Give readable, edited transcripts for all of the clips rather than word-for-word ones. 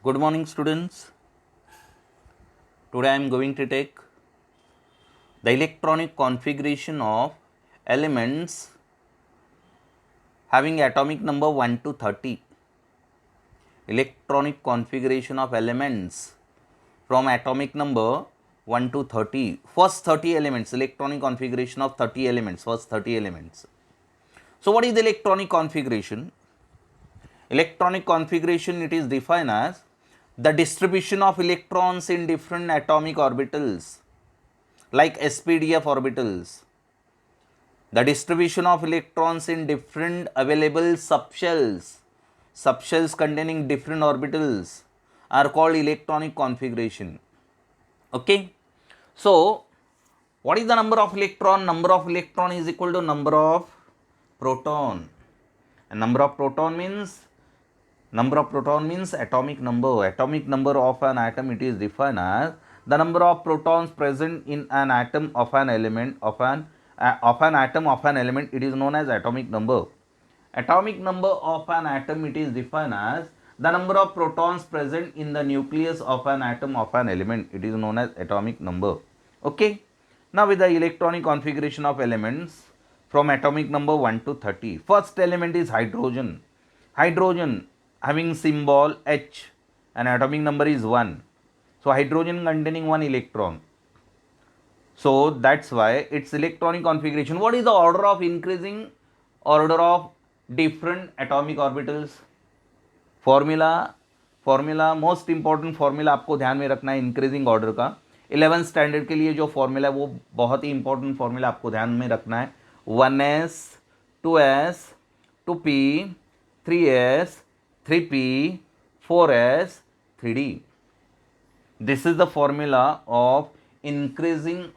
Good morning, students. Today I am going to take the electronic configuration of elements having atomic number 1 to 30. Electronic configuration of elements from atomic number 1 to 30. First 30 elements, electronic configuration of 30 elements, first 30 elements. So, what is the electronic configuration? Electronic configuration, it is defined as the distribution of electrons in different atomic orbitals like SPDF orbitals. The distribution of electrons in different available subshells containing different orbitals are called electronic configuration. Okay. So, what is the number of electron? Number of electron is equal to number of proton. And number of proton means atomic number. Atomic number of an atom, it is defined as the number of protons present in an atom of an element of an atom of an element. It is known as atomic number. Atomic number of an atom, it is defined as the number of protons present in the nucleus of an atom of an element. It is known as atomic number. Okay. Now with the electronic configuration of elements from atomic number 1 to 30. First element is hydrogen. Hydrogen having symbol H and atomic number is 1. So hydrogen containing 1 electron. So that's why its electronic configuration. What is the order of increasing order of different atomic orbitals? Formula most important formula आपको ध्यान में रखना है increasing order का. 11th standard के लिए जो formula है वो बहुत ही इंपॉर्टेंट फॉर्मूला आपको ध्यान में रखना है. 1s 2s 2p 3s 3p 4s 3d. This is the formula of increasing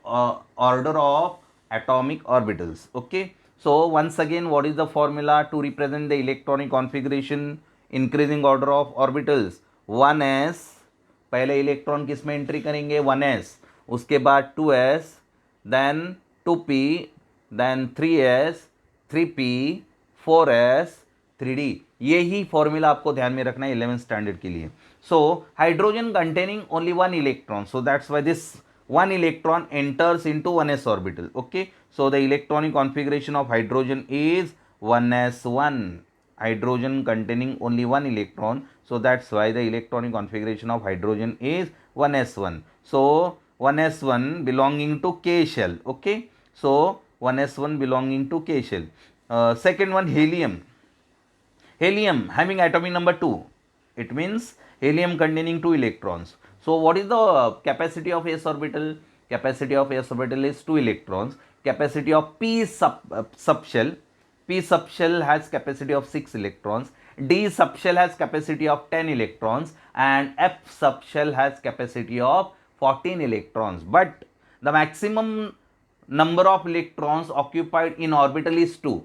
order of atomic orbitals. Okay. So once again, what is the formula to represent the electronic configuration? Increasing order of orbitals 1s. पहले electron किस में entry करेंगे? 1s. उसके बाद 2s, then 2p, then 3s, 3p, 4s, 3d. ये ही formula आपको ध्यान में रखना है 11th स्टैंडर्ड के लिए. So hydrogen containing only 1 electron, so that's why this 1 electron enters into 1s orbital. Okay. So the electronic configuration of hydrogen is 1s1. Hydrogen containing only 1 electron, so that's why the electronic configuration of hydrogen is 1s1. So 1s1 belonging to K shell. Okay. So 1s1 belonging to K shell. Second one, helium. Helium having atomic number 2. It means helium containing 2 electrons. So what is the capacity of s orbital? Capacity of s orbital is 2 electrons. Capacity of subshell. P subshell has capacity of 6 electrons. D subshell has capacity of 10 electrons and F subshell has capacity of 14 electrons. But the maximum number of electrons occupied in orbital is 2.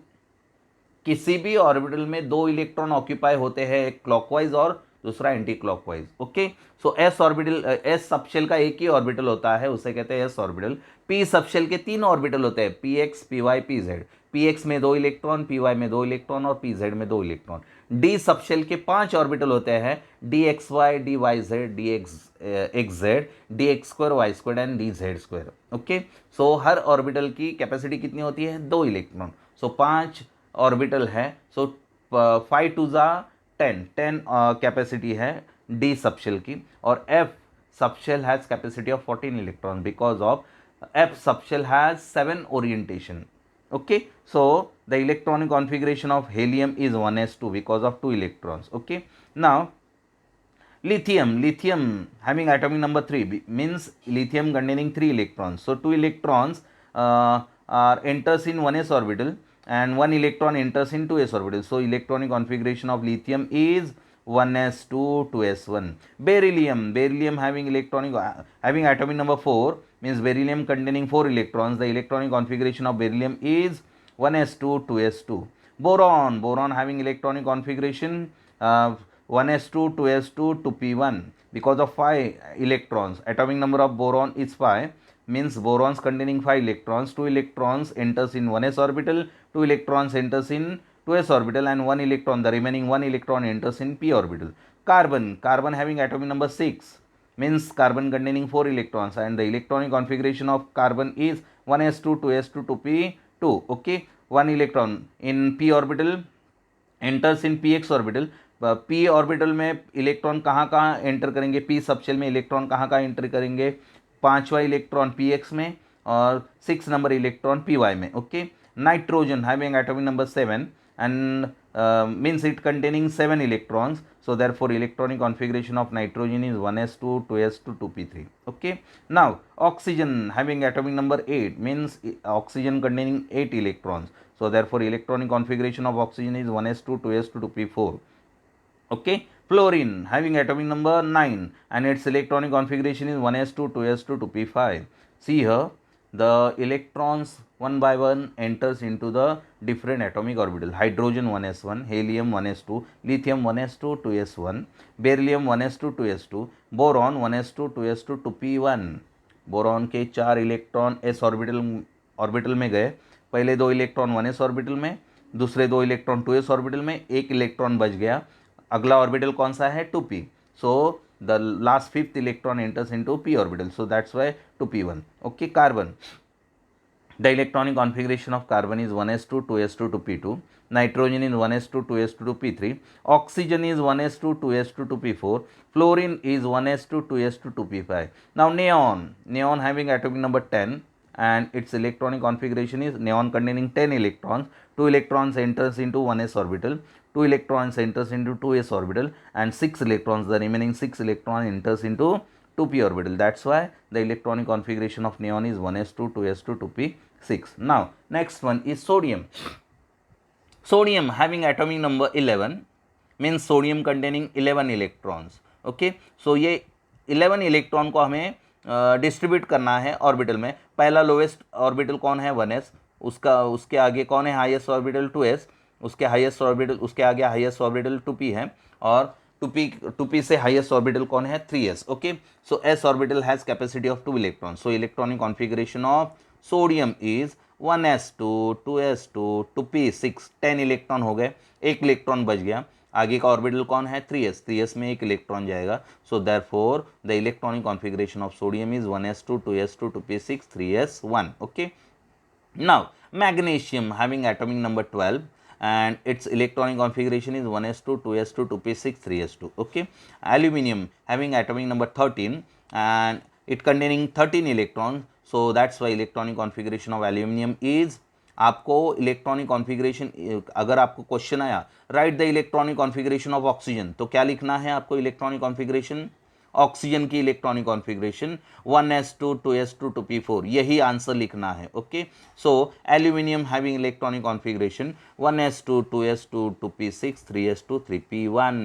किसी भी orbital में 2 electron occupy होते हैं, एक clockwise और दूसरा anti clockwise. Okay. सो S orbital, S subshell का एक ही ऑर्बिटल होता है, उसे कहते हैं एस ऑर्बिटल. पी सबशेल के 3 ऑर्बिटल होते हैं, p x, p y, p z. P x में 2 इलेक्ट्रॉन, पी वाई में 2 इलेक्ट्रॉन और पी जेड में 2 इलेक्ट्रॉन. डी सबशेल के 5 ऑर्बिटल होते हैं, d x y, d y z, d x z, d x square y square and d z square. Okay. So हर orbital की capacity कितनी होती है? 2 इलेक्ट्रॉन. सो 5 ऑर्बिटल है. सो 5 टू ज़ा 10 कैपेसिटी है डी सबशेल की. और F subshell has capacity of 14 electron because of F subshell has 7 orientation. Okay. So the electronic configuration of helium is 1s2 because of 2 electrons. Okay. Now lithium having atomic number 3 means lithium containing 3 electrons. So 2 electrons enters in 1s orbital and 1 electron enters in 2s orbital. So electronic configuration of lithium is 1s2 2s1. Beryllium having atomic number 4 means beryllium containing 4 electrons. The electronic configuration of beryllium is 1s2 2s2. Boron having electronic configuration 1s2 2s2 2p1 because of 5 electrons. Atomic number of boron is 5, means borons containing 5 electrons. 2 electrons enters in 1s orbital, 2 electrons enters in 2s orbital and 1 electron, the remaining 1 electron enters in p orbital. Carbon having atomic number 6, means carbon containing 4 electrons, and the electronic configuration of carbon is 1s2, 2s2, 2p2. Okay, 1 electron in p orbital enters in px orbital. p orbital में electron कहाँ कहाँ enter करेंगे, p subshell में electron कहाँ कहाँ enter करेंगे, 5वां electron px में और 6 नंबर इलेक्ट्रॉन py में. Okay, nitrogen having atomic number 7 and means it containing 7 electrons, so therefore electronic configuration of nitrogen is 1s2, 2s2, 2p3. Okay, now oxygen having atomic number 8 means oxygen containing 8 electrons, so therefore electronic configuration of oxygen is 1s2, 2s2, 2p4. Okay, fluorine having atomic number 9 and its electronic configuration is 1s2, 2s2, 2p5. See here, the electrons one by one enters into the different atomic orbital. Hydrogen 1s1, helium 1s2, lithium 1s2, 2s1, beryllium 1s2, 2s2, boron 1s2, 2s2, 2p1. Boron के 4 electron s orbital में गए. पहले 2 electron 1s orbital में, दूसरे 2 electron 2s orbital में, एक electron बच गया. अगला ऑर्बिटल कौन सा है, 2p. So the last 5th electron enters into p orbital, so that's why 2p1. Okay, carbon, the electronic configuration of carbon is 1s2, 2s2, 2p2. Nitrogen is 1s2, 2s2, 2p3. Oxygen is 1s2, 2s2, 2p4. Fluorine is 1s2, 2s2, 2p5. Now neon having atomic number 10 and its electronic configuration is neon containing 10 electrons. 2 electrons enters into 1s orbital, 2 electrons enters into 2s orbital, and 6 electrons, the remaining 6 electrons enters into 2p orbital. That's why the electronic configuration of neon is 1s2, 2s2, 2p6. Now next one is sodium. Sodium having atomic number 11 means sodium containing 11 electrons. Okay, so ये 11 electron को हमें distribute करना है orbital में. पहला lowest orbital कौन है, 1s, उसके आगे कौन है, हाईएस्ट ऑर्बिटल 2s, उसके आगे हाईएस्ट ऑर्बिटल 2p है, और 2p से हाईएस्ट ऑर्बिटल कौन है, 3s. Okay, so s orbital has capacity of 2 electron. So electronic configuration of sodium is 1s2, 2s2, 2p6. 10 electron हो गए, एक इलेक्ट्रॉन बच गया. आगे का ऑर्बिटल कौन है, 3s में एक इलेक्ट्रॉन जाएगा. So therefore the electronic configuration of sodium is 1s2, 2s2, 2p6, 3s1. Okay, now magnesium having atomic number 12 and its electronic configuration is 1s2, 2s2, 2p6, 3s2. Okay, aluminum having atomic number 13 and it containing 13 electrons, so that's why electronic configuration of aluminum is, आपको electronic configuration, अगर आपको question आया write the electronic configuration of oxygen, तो क्या लिखना है आपको, electronic configuration oxygen की electronic configuration 1s2, 2s2, 2p4, यही आंसर लिखना है. Okay, so aluminium having electronic configuration 1s2, 2s2, 2p6, 3s2, 3p1.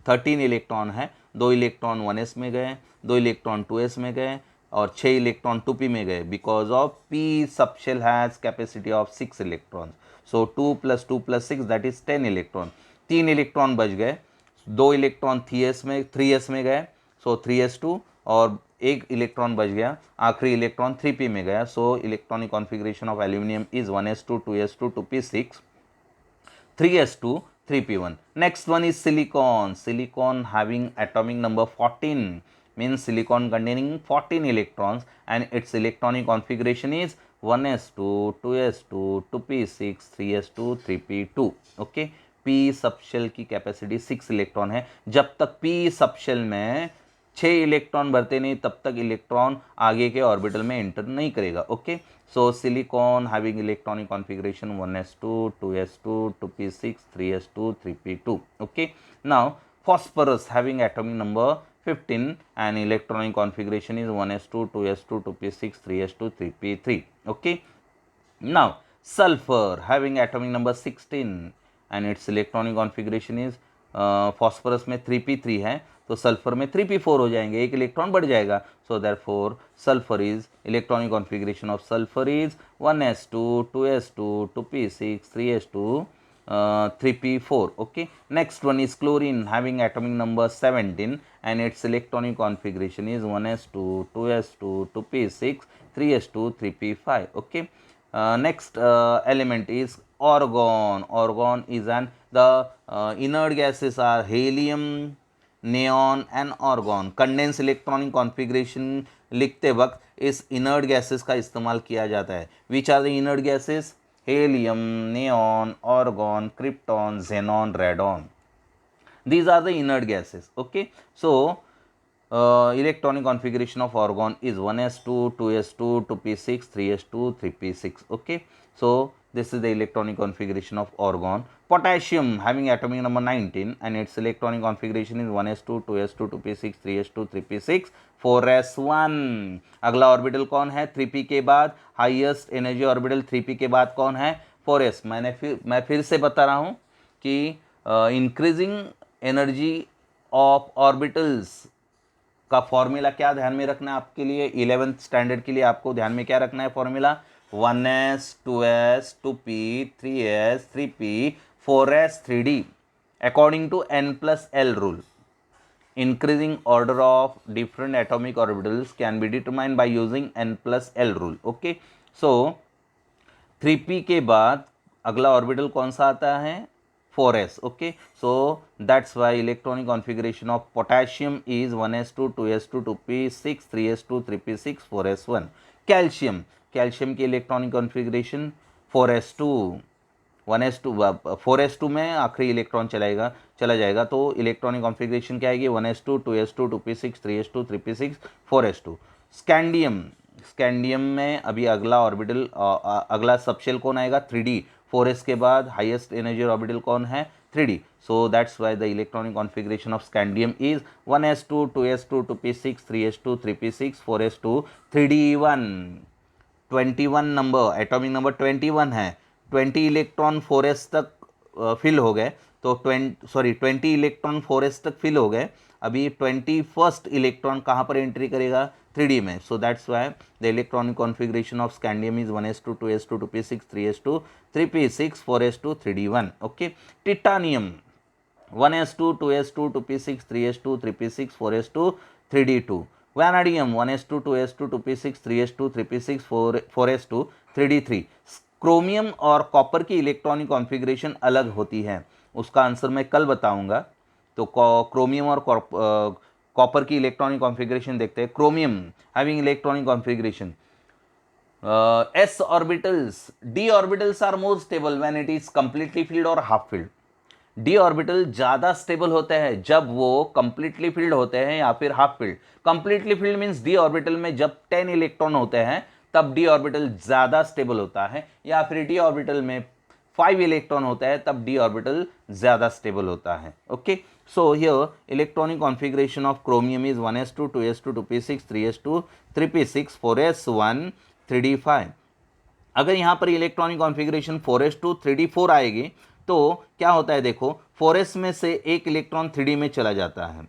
13 electron है, 2 इलेक्ट्रॉन 1s में गए, 2 इलेक्ट्रॉन 2s में गए, और 6 इलेक्ट्रॉन 2p में गए, because of p subshell has capacity of 6 electron. So 2 + 2 + 6 that is 10 electron. 3 electron बच गए, 2 इलेक्ट्रॉन 3s में गए, सो 3s2, और एक इलेक्ट्रॉन बच गया, आखिरी इलेक्ट्रॉन 3p में गया. So electronic configuration of aluminium is 1s2, 2s2, 2p6, 3s2, 3p1. Next one is silicon. Silicon having atomic number 14 means silicon containing 14 electrons and its electronic configuration is 1s2, 2s2, 2p6, 3s2, 3p2. Okay, p subshell की capacity 6 electron है. जब तक p subshell में 6 electron भरते नहीं, तब तक electron आगे के ऑर्बिटल में एंटर नहीं करेगा. Okay, so silicon having electronic configuration 1s2, 2s2, 2p6, 3s2, 3p2. Okay, now phosphorus having atomic number 15 and electronic configuration is 1s2, 2s2, 2p6, 3s2, 3p3. Okay, now sulfur having atomic number 16 and its electronic configuration is phosphorus में 3p3 है, तो sulphur में 3p4 हो जाएंगे, एक electron बढ़ जाएगा. So therefore sulphur is, electronic configuration of sulphur is 1s2, 2s2, 2p6, 3s2, 3p4. Okay, next one is chlorine having atomic number 17 and its electronic configuration is 1s2, 2s2, 2p6, 3s2, 3p5. Okay, next element is argon. Argon is an the inert gases are helium, neon and argon. Condense electronic configuration लिखते वक्त इस inert gases का इस्तेमाल किया जाता है. Which are the inert gases? Helium, neon, argon, krypton, xenon, radon. These are the inert gases. Okay, so electronic configuration of argon is 1s2, 2s2, 2p6, 3s2, 3p6. Okay, so this is the electronic configuration of argon. Potassium having atomic number 19 and its electronic configuration is 1s2, 2s2, 2p6, 3s2, 3p6, 4s1. अगला orbital कौन है 3p के बाद? Highest energy orbital 3p के बाद कौन है? 4s. मैं फिर से बता रहा हूँ कि इंक्रीजिंग एनर्जी ऑफ ऑर्बिटल्स का फॉर्मूला क्या ध्यान में रखना है आपके लिए? 11th स्टैंडर्ड के लिए आपको ध्यान में क्या रखना है formula? 1s, 2s, 2p, 3s, 3p, 4s, 3d according to n+l rule. Increasing order of different atomic orbitals can be determined by using n+l rule. Okay, so 3p के बाद अगला ऑर्बिटल कौन सा आता है? 4s. Okay, so that's why electronic configuration of potassium is 1s2, 2s2, 2p6, 3s2, 3p6, 4s1. Calcium की electronic configuration 4s2. 1s2 4s2 में आखिरी इलेक्ट्रॉन चला जाएगा तो इलेक्ट्रॉनिक कॉन्फ़िगरेशन क्या आएगी? 1s2, 2s2, 2p6, 3s2, 3p6, 4s2. Scandium में अभी अगला ऑर्बिटल अगला सबशेल कौन आएगा? 3d. 4s के बाद हाईएस्ट एनर्जी ऑर्बिटल कौन है? 3d. So that's why the electronic configuration of scandium is 1s2, 2s2, 2p6, 3s2, 3p6, 4s2, 3d1. 21 number, atomic number 21 है. 20 इलेक्ट्रॉन 4s तक फिल हो गए तो 20 इलेक्ट्रॉन 4s तक फिल हो गए. अभी 21st इलेक्ट्रॉन कहाँ पर एंट्री करेगा? 3d में. So that's why the electronic configuration of scandium is 1s2, 2s2, 2p6, 3s2, 3p6, 4s2, 3d1. Okay. Titanium 1s2, 2s2, 2p6, 3s2, 3p6, 4s2, 3d2. वैनाडियम 1s2, 2s2, 2p6, 3s2, 3p6, 4s2, 3d3. Chromium और copper की electronic configuration अलग होती है, उसका answer मैं कल बताऊंगा. तो क्रोमियम और कॉपर की इलेक्ट्रॉनिक कॉन्फ़िगरेशन देखते हैं. Chromium having electronic configuration s orbitals, d orbitals are more stable when it is completely filled or half filled. D orbital ज़्यादा स्टेबल होते हैं जब वो कंप्लीटली फिल्ड होते हैं या फिर half filled. Completely filled means D orbital में जब 10 इलेक्ट्रॉन होते हैं तब डी ऑर्बिटल ज़्यादा स्टेबल होता है, या फिर डी ऑर्बिटल में 5 इलेक्ट्रॉन होता है तब डी ऑर्बिटल ज़्यादा स्टेबल होता है. Okay, so here electronic configuration of chromium is 1s2, 2s2, 2p6, 3s2, 3p6, 4s1, 3d5. अगर यहाँ पर इलेक्ट्रॉनिक कॉन्फ़िगरेशन 4s2, 3d4 आएगी तो क्या होता है? देखो 4s में से एक इलेक्ट्रॉन 3d में चला जाता है.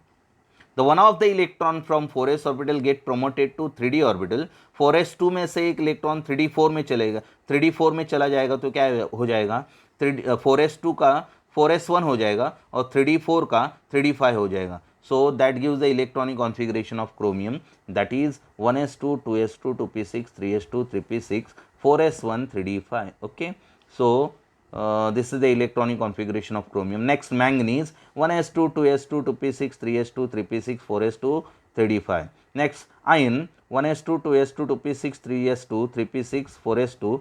The one of the electron from 4s orbital get promoted to 3d orbital. 4s2 में से एक इलेक्ट्रॉन 3d4 में चलेगा, 3d4 में चला जाएगा तो क्या हो जाएगा? 4s2 का 4s1 हो जाएगा और 3d4 का 3d5 हो जाएगा. So that gives the electronic configuration of chromium, that is 1s2, 2s2, 2p6, 3s2, 3p6, 4s1, 3d5. Okay, so this is the electronic configuration of chromium. Next, manganese 1s2, 2s2, 2p6, 3s2, 3p6, 4s2, 3d5. Next, iron 1s2, 2s2, 2p6, 3s2, 3p6, 4s2,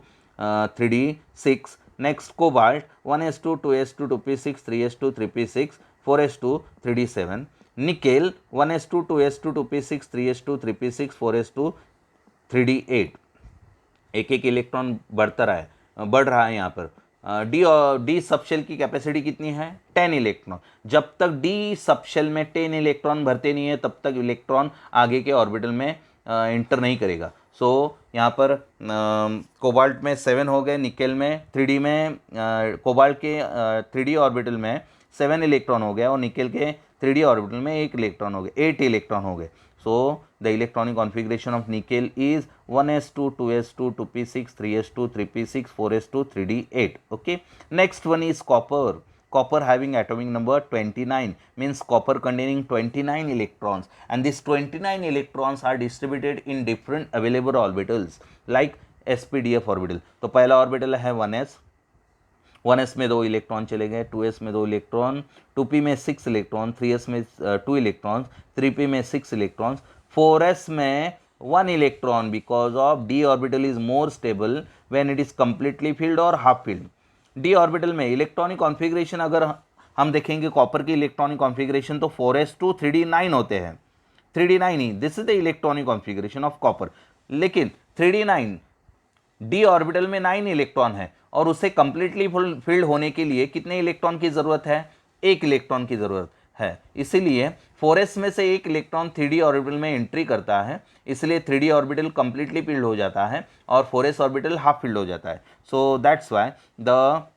3d6. Next, cobalt 1s2, 2s2, 2p6, 3s2, 3p6, 4s2, 3d7. Nickel 1s2, 2s2, 2p6, 3s2, 3p6, 4s2, 3d8. एक एक electron बढ़ रहा है यहाँ पर. D subshell की capacity कितनी है? 10 इलेक्ट्रॉन. जब तक डी सबशेल में 10 इलेक्ट्रॉन भरते नहीं है तब तक इलेक्ट्रॉन आगे के ऑर्बिटल में इंटर नहीं करेगा. सो यहाँ पर कोबाल्ट में 7 हो गए, निकेल में 3d में कोबाल्ट के 3d ऑर्बिटल में 7 इलेक्ट्रॉन हो गया और निकेल के 3d ऑर्बिटल में 1 इलेक्ट्रॉन हो गए, 8 इलेक्ट्रॉन हो गए. So the electronic configuration of nickel is 1s2, 2s2, 2p6, 3s2, 3p6, 4s2, 3d8. Okay. Next one is copper. Copper having atomic number 29 means copper containing 29 electrons, and these 29 electrons are distributed in different available orbitals like sp-df orbital. तो पहला orbital है 1s, 1s में 2 electron चले गए, 2s में 2 electron, 2p में 6 electron, 3s में 2 electrons, 3p में 6 इलेक्ट्रॉन्स, 4s में 1 electron because of d orbital is more stable when it is completely filled और हाफ फिल्ड। d ऑर्बिटल में इलेक्ट्रॉनिक कॉन्फ़िगरेशन अगर हम देखेंगे कॉपर की इलेक्ट्रॉनिक कॉन्फ़िगरेशन तो 4s2 3d9 होते हैं, 3d9 he, this is the electronic configuration of copper. लेकिन 3d9 d ऑर्बिटल में 9 इलेक्ट्रॉन है और उसे कंप्लीटली फिल्ड होने के लिए कितने इलेक्ट्रॉन की जरूरत है, 1 इलेक्ट्रॉन की जरूरत है। इसीलिए 4s में से 1 इलेक्ट्रॉन 3d ऑर्बिटल में एंट्री करता है, इसलिए 3d ऑर्बिटल कंप्लीटली फिल्ड हो जाता है और 4s ऑर्बिटल हाफ फिल्ड हो जाता है। So that's why the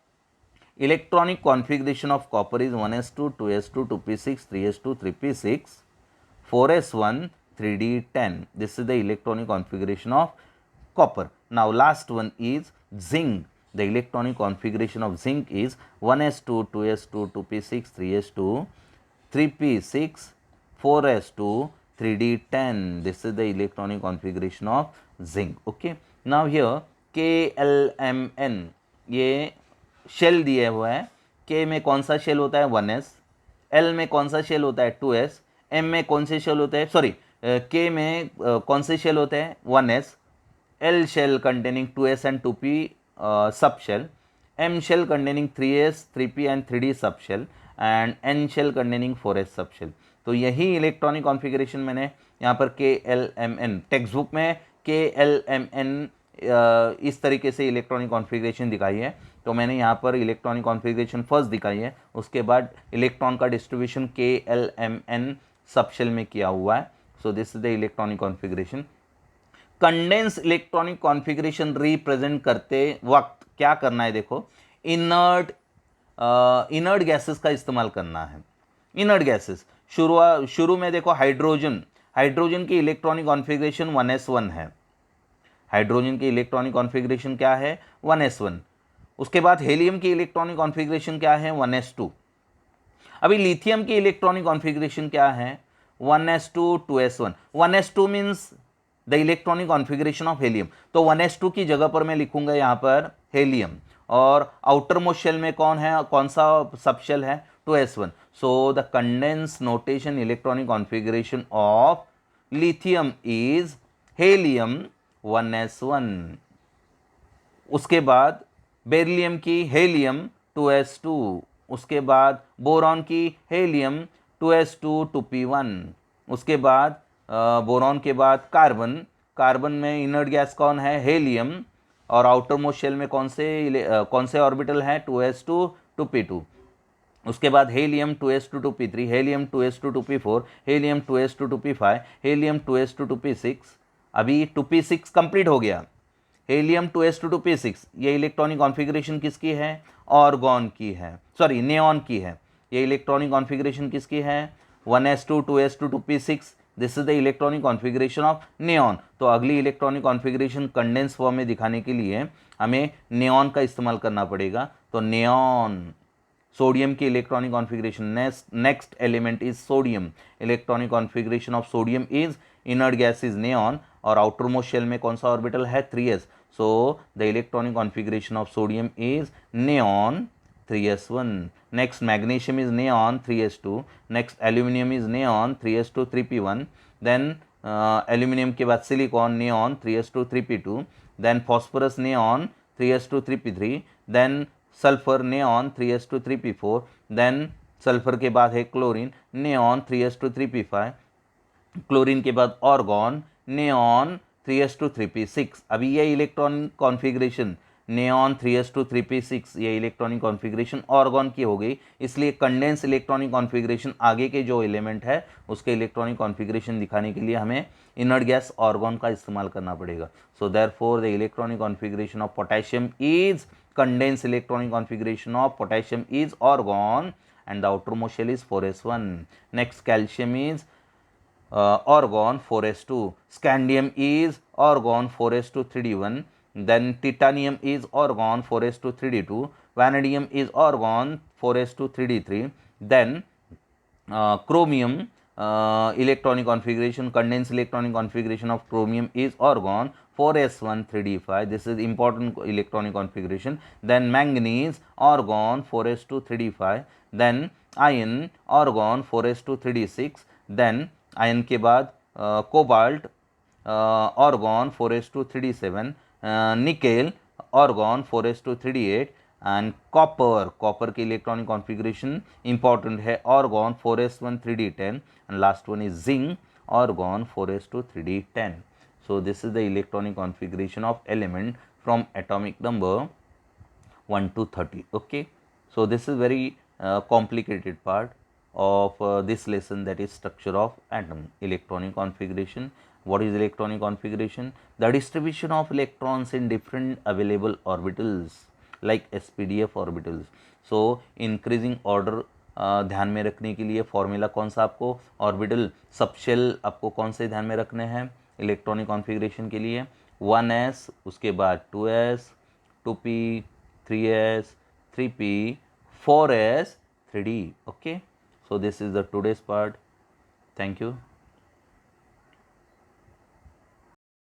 electronic configuration of copper is 1s2 2s2 2p6 3s2 3p6 4s1 3d10. This is the electronic configuration of copper. Now last one is zinc. The electronic configuration of zinc is 1s2 2s2 2p6 3s2 3p6 4s2 3d10. This is the electronic configuration of zinc. Okay. Now here KLMN ये shell दिया हुआ है। K में कौन सा shell होता है 1s, L में कौन सा शेल होता है 2s, M में कौन से शेल होते हैं, सॉरी K में कौन से शेल होते हैं 1s, L shell containing 2s and 2p sub shell, M shell containing 3s 3p and 3d sub shell and N shell containing 4s sub shell. तो यही इलेक्ट्रॉनिक कॉन्फ़िगरेशन मैंने यहाँ पर KLMN टेक्स्ट बुक में KLMN इस तरीके से electronic configuration दिखाई है, तो मैंने यहाँ पर इलेक्ट्रॉनिक कॉन्फ़िगरेशन फर्स्ट दिखाई है, उसके बाद इलेक्ट्रॉन का डिस्ट्रीब्यूशन KLMN सब शेल में किया हुआ है। So this is the electronic configuration. Condense electronic configuration represent करते वक्त क्या करना है, देखो इनर्ट गैसेस का इस्तेमाल करना है। इनर्ट गैसेस शुरू में देखो हाइड्रोजन की इलेक्ट्रॉनिक कॉन्फ़िगरेशन 1s1 है, हाइड्रोजन की इलेक्ट्रॉनिक कॉन्फ़िगरेशन क्या है 1s1। उसके बाद हेलियम की इलेक्ट्रॉनिक कॉन्फ़िगरेशन क्या है 1s2। अभी लिथियम की इलेक्ट्रॉनिक कॉन्फ़िगरेशन क्या है 1s2 2s1। 1s2 means the electronic configuration of helium, तो 1s2 की जगह पर मैं लिखूंगा यहाँ पर हेलियम, और आउटर मोस्ट शेल में कौन है, कौन सा सब शेल है 2s1। So the condense notation electronic configuration of lithium is helium 1s1। उसके बाद बेरिलियम की हेलियम 2s2, उसके बाद बोरॉन की हेलियम 2s2 2p1, उसके बाद बोरॉन के बाद कार्बन में इनर्ट गैस कौन है हेलियम, और आउटर मोस्ट शेल में कौन से ऑर्बिटल हैं 2s2 2p2। उसके बाद helium 2s2 2p3, helium 2s2 2p4, helium 2s2 2p5, helium 2s2 2p6। अभी 2p6 कंप्लीट हो गया, हेलियम 2s2 2p6। ये इलेक्ट्रॉनिक कॉन्फ़िगरेशन किसकी है, ऑर्गॉन की है, सॉरी नियॉन की है। ये इलेक्ट्रॉनिक कॉन्फ़िगरेशन किसकी है 1s2 2s2 2p6। This is the electronic configuration of neon. तो अगली इलेक्ट्रॉनिक कॉन्फ़िगरेशन कंडेंस फॉर्म में दिखाने के लिए हमें नियॉन का इस्तेमाल करना पड़ेगा। तो नियॉन सोडियम की electronic configuration, next element is sodium. Electronic configuration of sodium is inert gas is neon, और आउटर मोस्ट शेल में कौन सा ऑर्बिटल है 3s। So the electronic configuration of sodium is neon 3s1। Next magnesium is neon 3s2। Next aluminium is neon 3s2 3p1। Then aluminium के बाद silicon neon 3s2 3p2। Then phosphorus neon 3s2 3p3। Then sulphur neon 3s2 3p4। Then sulphur के बाद है chlorine neon 3s2 3p5। Chlorine के बाद argon neon 3s2 3p6। अभी ये electronic configuration neon 3s2 3p6 ये इलेक्ट्रॉनिक कॉन्फ़िगरेशन ऑर्गॉन की हो गई, इसलिए कंडेंस इलेक्ट्रॉनिक कॉन्फ़िगरेशन आगे के जो एलिमेंट है उसके इलेक्ट्रॉनिक कॉन्फ़िगरेशन दिखाने के लिए हमें इनर्ट गैस ऑर्गॉन का इस्तेमाल करना पड़ेगा। So therefore the electronic configuration of potassium is condense electronic configuration of potassium is argon and the outermost shell is 4s1. Next calcium is argon 4s2. Scandium is argon 4s2 3d1. Then titanium is argon 4s2 3d2. Vanadium is argon 4s2 3d3. Then chromium electronic configuration, condensed electronic configuration of chromium is argon 4s1 3d5. This is important electronic configuration. Then manganese argon 4s2 3d5. then iron argon 4s2 3d6. then iron के बाद cobalt argon 4s2 3d7. Nickel argon 4s2 3d8. And copper की electronic configuration important है, argon 4s1 3d10. And last one is zinc argon 4s2 3d10. so this is the electronic configuration of element from atomic number 1 to 30. okay, so this is very complicated part of this lesson, that is structure of atom, electronic configuration. What is electronic configuration? The distribution of electrons in different available orbitals like SPDF orbitals. so increasing order ध्यान में रखने के लिए formula कौन सा आपको, orbital subshell आपको कौन से ध्यान में रखने हैं इलेक्ट्रॉनिक कॉन्फ़िगरेशन के लिए, 1s, उसके बाद 2s, 2p, 3s, 3p, 4s, 3d. okay, so this is the today's part. thank you.